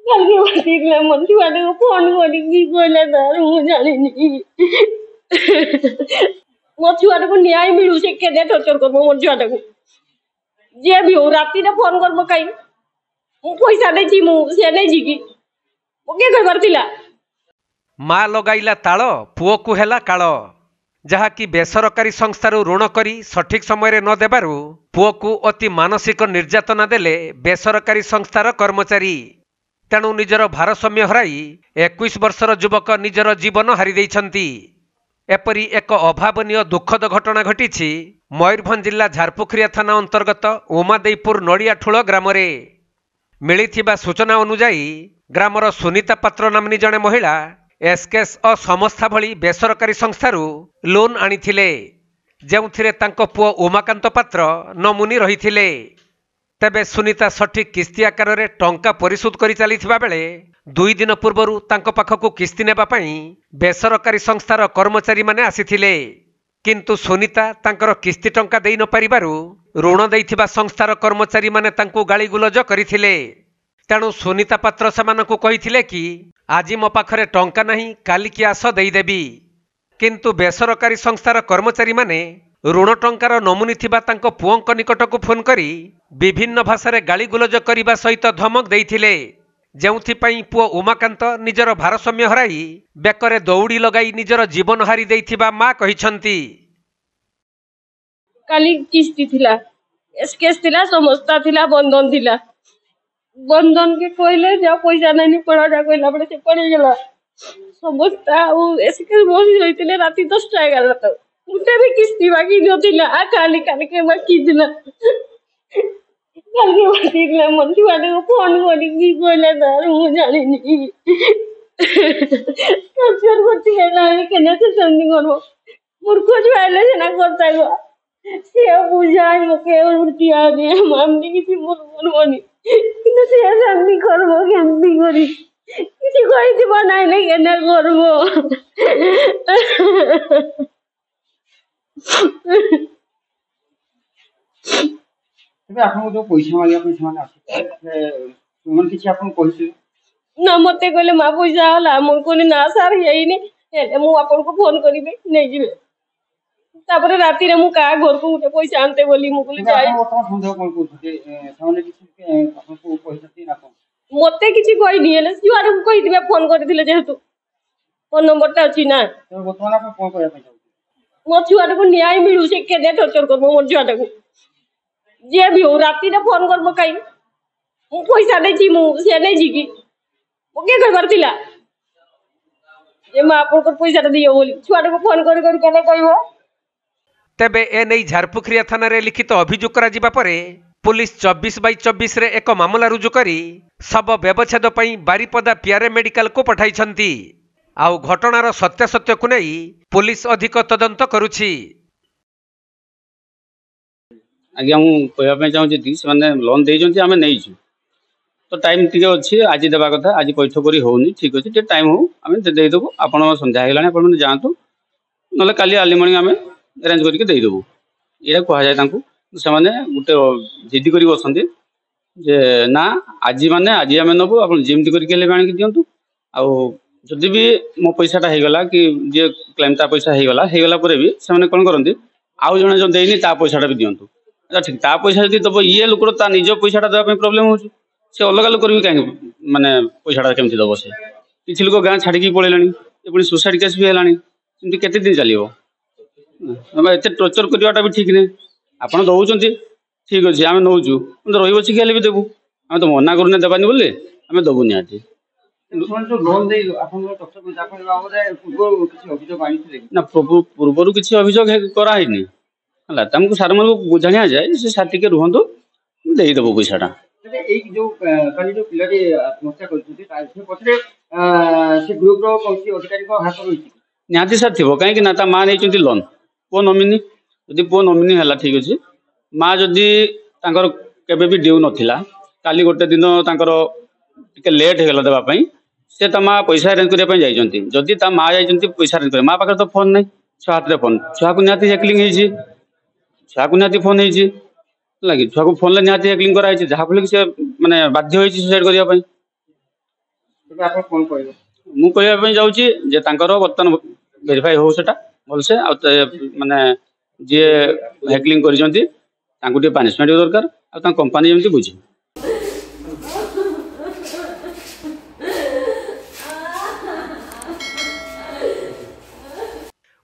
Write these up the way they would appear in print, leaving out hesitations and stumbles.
କାଲି ବାଟିଥିଲା ମୋ ଛୁଆଟାକୁ ଫୋନ କରିକି କହିଲା ତାର ମୁଁ ଜାଣିନି ମୋ ଛୁଆଟାକୁ ନ୍ୟାୟ ମିଳୁ ସେ କେତେ ଟର୍ଚର କରିବ ମୋ ଛୁଆଟାକୁ ଯିଏ ବି ହଉ ରାତିରେ ଫୋନ କରିବ କାଇଁ ମୁଁ ପଇସା ଦେଇଛି ମୁଁ ସେ ନେଇଛି କି ମୁଁ କିଏ କହିବାର ଥିଲା। ମା ଲଗାଇଲା ତାଳ ପୁଅକୁ ହେଲା କାଳ ଯାହାକି ବେସରକାରୀ ସଂସ୍ଥାରୁ ଋଣ କରି ସଠିକ୍ ସମୟରେ ନ ଦେବାରୁ ପୁଅକୁ ଅତି ମାନସିକ ନିର୍ଯାତନା ଦେଲେ ବେସରକାରୀ ସଂସ୍ଥାର କର୍ମଚାରୀ। ତେଣୁ ନିଜର ଭାରସାମ୍ୟ ହରାଇ 21 ବର୍ଷର ଯୁବକ ନିଜର ଜୀବନ ହାରି ଦେଇଛନ୍ତି। ଏପରି ଏକ ଅଭାବନୀୟ ଦୁଃଖଦ ଘଟଣା ଘଟିଛି ମୟୂରଭଞ୍ଜ ଜିଲ୍ଲା ଝାରପୁଖରିଆ ଥାନା ଅନ୍ତର୍ଗତ ଉମାଦେଇପୁର ନଡ଼ିଆଠୁଳ ଗ୍ରାମରେ। ମିଳିଥିବା ସୂଚନା ଅନୁଯାୟୀ ଗ୍ରାମର ସୁନିତା ପାତ୍ର ନାମ୍ନୀ ଜଣେ ମହିଳା ଏସ୍କେଏସ୍ ସମସ୍ଥା ଭଳି ବେସରକାରୀ ସଂସ୍ଥାରୁ ଲୋନ୍ ଆଣିଥିଲେ ଯେଉଁଥିରେ ତାଙ୍କ ପୁଅ ଉମାକାନ୍ତ ପାତ୍ର ନମୁନି ରହିଥିଲେ। ତେବେ ସୁନିତା ସଠିକ୍ କିସ୍ତି ଆକାରରେ ଟଙ୍କା ପରିଶୋଧ କରି ଚାଲିଥିବା ବେଳେ 2 ଦିନ ପୂର୍ବରୁ ତାଙ୍କ ପାଖକୁ କିସ୍ତି ନେବା ପାଇଁ ବେସରକାରୀ ସଂସ୍ଥାର କର୍ମଚାରୀମାନେ ଆସିଥିଲେ। କିନ୍ତୁ ସୁନିତା ତାଙ୍କର କିସ୍ତି ଟଙ୍କା ଦେଇ ନ ପାରିବାରୁ ଋଣ ଦେଇଥିବା ସଂସ୍ଥାର କର୍ମଚାରୀମାନେ ତାଙ୍କୁ ଗାଳିଗୁଲଜ କରିଥିଲେ। ତେଣୁ ସୁନିତା ପାତ୍ର ସେମାନଙ୍କୁ କହିଥିଲେ କି ଆଜି ମୋ ପାଖରେ ଟଙ୍କା ନାହିଁ କାଲିକି ଆସ ଦେଇଦେବି। କିନ୍ତୁ ବେସରକାରୀ ସଂସ୍ଥାର କର୍ମଚାରୀମାନେ ଋଣ ଟଙ୍କାର ନମୁନି ଥିବା ତାଙ୍କ ପୁଅଙ୍କ ନିକଟକୁ ଫୋନ୍ କରି ବିଭିନ୍ନ ଭାଷାରେ ଗାଳିଗୁଲଜ କରିବା ସହିତ ଧମକ ଦେଇଥିଲେ ଯେଉଁଥିପାଇଁ ପୁଅ ଉମାକାନ୍ତ ନିଜର ଭାରସାମ୍ୟ ହରାଇ ବେକରେ ଦଉଡ଼ି ଲଗାଇ ନିଜର ଜୀବନ ହାରି ଦେଇଥିବା ମା କହିଛନ୍ତି। କାଲି କିସ୍ତି ଥିଲା ଏସ୍କେଏସ୍ ଥିଲା ସମସ୍ତା ଥିଲା ବନ୍ଧନ ଥିଲା बंधन के कहले जा पैसा नहीं पड़ा जा कहला बड़े से पड़ गला समस्ता एसके बस होइतिले राती 10टा 11 तक मुझे भी किस्ती बाकी नथिला आ काली काली के बाकी दिला काली बाटीला मन छुआटे को फोन करके कहला तार मु जानिनी टर्चर करती है ना केने से समथिंग करबो मूर्ख छुआले सेना करताइबो से बुझाई मके उल्टी आ दे मामनी किसी बोल बोलबनी কিন্তু সে শান্তি করবো কেমনি করি কিছু কইতে বানাই না কেন করবো তবে আপনার যে পয়সা মাগি আপনি সমান আছে তুমন কিছু আপন কইছিল না মতে কইলে মা পয়সা হলা মই কইলি না স্যার হেইনি হেলে মু আপনাকে ফোন করিবে নেই ଯିବେ তারপরে রাতে মু কা ঘরকু উঠে পয়সা আনতে বলি মু কইলি যাই বর্তমান সন্দেহ কোন করতে সামনে কিছু আপনাকে পয়সা দিন আপন মতে কিছু কইনি হেলে যুয়াড়ে কইদিবে ফোন করিଥିଲେ যেহেতু ফোন নম্বরটা আছে না বর্তমান আপনি কোন করে পাইছেন ମୋ ଛୁଆଟାକୁ ନ୍ୟାୟ ମିଳୁ ସେ କେତେ ଟର୍ଚର କରିବ ମୋ ଛୁଆଟାକୁ ଯିଏ ବି ହଉ ରାତିରେ ଫୋନ କରିବ କାଇଁ ମୁଁ ପଇସା ଦେଇଛି ମୁଁ ସେ ନେଇଛି କି ମୁଁ କିଏ କହିବାର ଥିଲା ଯେ ମା ଆପଣଙ୍କର ପଇସାଟା ଦିଅ ବୋଲି ଛୁଆଟାକୁ ଫୋନ କରି କରି କେତେ କହିବ। ତେବେ ଏନେଇ ଝାରପୁଖରିଆ ଥାନାରେ ଲିଖିତ ଅଭିଯୋଗ କରାଯିବା ପରେ ପୁଲିସ 24/24 ଏକ ମାମଲା ରୁଜୁ କରି ଶବ ବ୍ୟବଚ୍ଛେଦ ପାଇଁ ବାରିପଦା ପିଆରେ ମେଡିକାଲକୁ ପଠାଇଛନ୍ତି। ଆଉ ଘଟଣାର ସତ୍ୟାସତ୍ୟକୁ ନେଇ ପୁଲିସ ଅଧିକ ତଦନ୍ତ କରୁଛି। ଆଜ୍ଞା ମୁଁ କହିବା ପାଇଁ ଚାହୁଁଛି କି ସେମାନେ ଲୋନ୍ ଦେଇଛନ୍ତି ଆମେ ନେଇଛୁ ତ ଟାଇମ୍ ଟିକେ ଅଛି ଆଜି ଦେବା କଥା ଆଜି ପଇଠ କରି ହେଉନି ଠିକ୍ ଅଛି ଟିକେ ଟାଇମ୍ ହଉ ଆମେ ଦେଇଦେବୁ ଆପଣ ସନ୍ଧ୍ୟା ହେଇଗଲାଣି ଆପଣମାନେ ଯାଆନ୍ତୁ ନହେଲେ କାଲି ଆର୍ଲି ମର୍ଣ୍ଣିଂ ଆମେ ଆରେଞ୍ଜ କରିକି ଦେଇଦେବୁ ଏଇଟା କୁହାଯାଏ ତାଙ୍କୁ ସେମାନେ ଗୋଟେ ଜିଦି କରିକି ଅଛନ୍ତି ଯେ ନା ଆଜି ମାନେ ଆଜି ଆମେ ନେବୁ ଆପଣ ଯେମିତି କରିକି ହେଲେ ବି ଆଣିକି ଦିଅନ୍ତୁ ଆଉ ଯଦି ବି ମୋ ପଇସାଟା ହେଇଗଲା କି ଯିଏ କ୍ଲେମ୍ ତା ପଇସା ହେଇଗଲା ପରେ ବି ସେମାନେ କ'ଣ କରନ୍ତି ଆଉ ଜଣେ ଯେଉଁ ଦେଇନି ତା ପଇସାଟା ବି ଦିଅନ୍ତୁ ଠିକ୍ ତା ପଇସା ଯଦି ଦେବ ଇଏ ଲୋକର ତା ନିଜ ପଇସାଟା ଦେବା ପାଇଁ ପ୍ରୋବ୍ଲେମ୍ ହେଉଛି ସେ ଅଲଗା ଲୋକର ବି କାହିଁକି ମାନେ ପଇସାଟା କେମିତି ଦେବ ସେ କିଛି ଲୋକ ଗାଁ ଛାଡ଼ିକି ପଳେଇଲେଣି ପୁଣି ସୁସାଇଡ୍ କେସ୍ ବି ହେଲାଣି ଏମିତି କେତେ ଦିନ ଚାଲିବ ଏତେ ଟର୍ଚର କରିବାଟା ବି ଠିକ୍ ନାହିଁ ଆପଣ ଦେଉଛନ୍ତି ଠିକ୍ ଅଛି ଆମେ ନେଉଛୁ କିନ୍ତୁ ରହିବ କି ହେଲେ ବି ଦେବୁ ଆମେ ତ ମନା କରୁନେ ଦେବାନି ବୋଲି ଆମେ ଦେବୁ ନିହାତି ନା ପୂର୍ବରୁ କିଛି ଅଭିଯୋଗ କରାହେଇନି ହେଲା ତାଙ୍କୁ ସାର୍ମାନଙ୍କୁ ବୁଝାଣିଆ ଯାଏ ସେ ସାର୍ ଟିକେ ରୁହନ୍ତୁ ଦେଇଦେବୁ ପଇସାଟା ଏଇ ଯୋଉ କାଲି ଯୋଉ ପିଲାଟି ଆତ୍ମହତ୍ୟା କରିଛନ୍ତି ସେ ପଛରେ ସେ ଗ୍ରୁପର କୌଣସି ଅଧିକାରୀଙ୍କ ହାତ ରହିଛି ନିହାତି ସାର୍ ଥିବ କାହିଁକି ନା ତା ମା ନେଇଛନ୍ତି ଲୋନ୍ ପୁଅ ନମିନି ଯଦି ପୁଅ ନମିନି ହେଲା ଠିକ୍ ଅଛି ମା ଯଦି ତାଙ୍କର କେବେ ବି ଡ୍ୟୁ ନଥିଲା କାଲି ଗୋଟେ ଦିନ ତାଙ୍କର ଟିକେ ଲେଟ୍ ହେଇଗଲା ଦେବା ପାଇଁ ସେ ତା ମା ପଇସା ଆରେଞ୍ଜ କରିବା ପାଇଁ ଯାଇଛନ୍ତି ଯଦି ତା ମା ଯାଇଛନ୍ତି ପଇସା ଆରେଞ୍ଜ କରିବା ମା ପାଖରେ ତ ଫୋନ୍ ନାହିଁ ଛୁଆ ହାତରେ ଫୋନ୍ ଛୁଆକୁ ନିହାତି ହ୍ୟାକିଂ ହେଇଛି ଛୁଆକୁ ନିହାତି ଫୋନ୍ ହେଇଛି ହେଲା କି ଛୁଆକୁ ଫୋନ୍ରେ ନିହାତି ହ୍ୟାକିଂ କରାହେଇଛି ଯାହାଫଳରେ କି ସେ ମାନେ ବାଧ୍ୟ ହେଇଛି ସୁସାଇଡ୍ କରିବା ପାଇଁ ତେବେ ଆପଣ କ'ଣ କହିବେ? ମୁଁ କହିବା ପାଇଁ ଯାଉଛି ଯେ ତାଙ୍କର ବର୍ତ୍ତମାନ ଭେରିଫାଇ ହଉ ସେଟା ଭଲସେ ଆଉ ମାନେ ଯିଏ ହ୍ୟାକଲିଂ କରିଛନ୍ତି ତାଙ୍କୁ ଟିକେ ପାନିଶମେଣ୍ଟ ଦରକାର ଆଉ ତାଙ୍କ କମ୍ପାନୀ ଯେମିତି ବୁଝେ।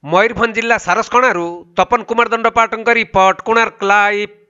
ମୟୂରଭଞ୍ଜ ଜିଲ୍ଲା ସାରସକଣାରୁ ତପନ କୁମାର ଦଣ୍ଡପାଟଙ୍କ ରିପୋର୍ଟ, କୋଣାର୍କ ଲାଇଭ୍।